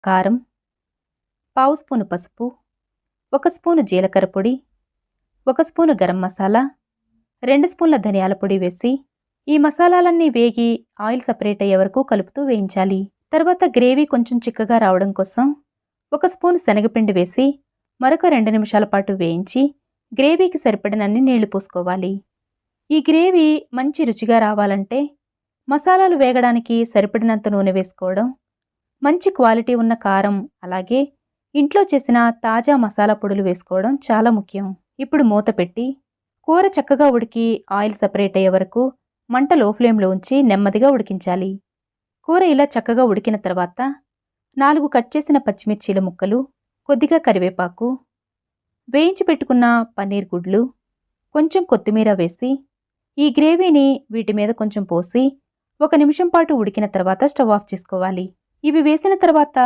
కారం, పావు స్పూను పసుపు, 1 స్పూను జీలకర్ర పొడి, 1 స్పూను గరం మసాలా, 2 స్పూన్ల ధనియాల పొడి వేసి ఈ మసాలాలన్నీ వేగి ఆయిల్ సపరేట్ అయ్యే వరకు కలుపుతూ వేయించాలి. తర్వాత గ్రేవీ కొంచెం చిక్కగా రావడం కోసం 1 స్పూను శనగపిండి వేసి మరొక 2 నిమిషాల పాటు వేయించి గ్రేవీకి సరిపడినన్ని నీళ్లు పోసుకోవాలి. ఈ గ్రేవీ మంచి రుచిగా రావాలంటే మసాలాలు వేగడానికి సరిపడినంత నూనె వేసుకోవడం, మంచి క్వాలిటీ ఉన్న కారం, అలాగే ఇంట్లో చేసిన తాజా మసాలా పొడులు వేసుకోవడం చాలా ముఖ్యం. ఇప్పుడు మూత పెట్టి కూర చక్కగా ఉడికి ఆయిల్ సపరేట్ అయ్యే వరకు మంట లో ఫ్లేమ్లో ఉంచి నెమ్మదిగా ఉడికించాలి. కూర ఇలా చక్కగా ఉడికిన తర్వాత 4 కట్ చేసిన పచ్చిమిర్చీల ముక్కలు, కొద్దిగా కరివేపాకు, వేయించి పెట్టుకున్న పన్నీర్ గుడ్లు, కొంచెం కొత్తిమీర వేసి ఈ గ్రేవీని వీటి మీద కొంచెం పోసి 1 నిమిషం పాటు ఉడికిన తర్వాత స్టవ్ ఆఫ్ చేసుకోవాలి. ఇవి వేసిన తర్వాత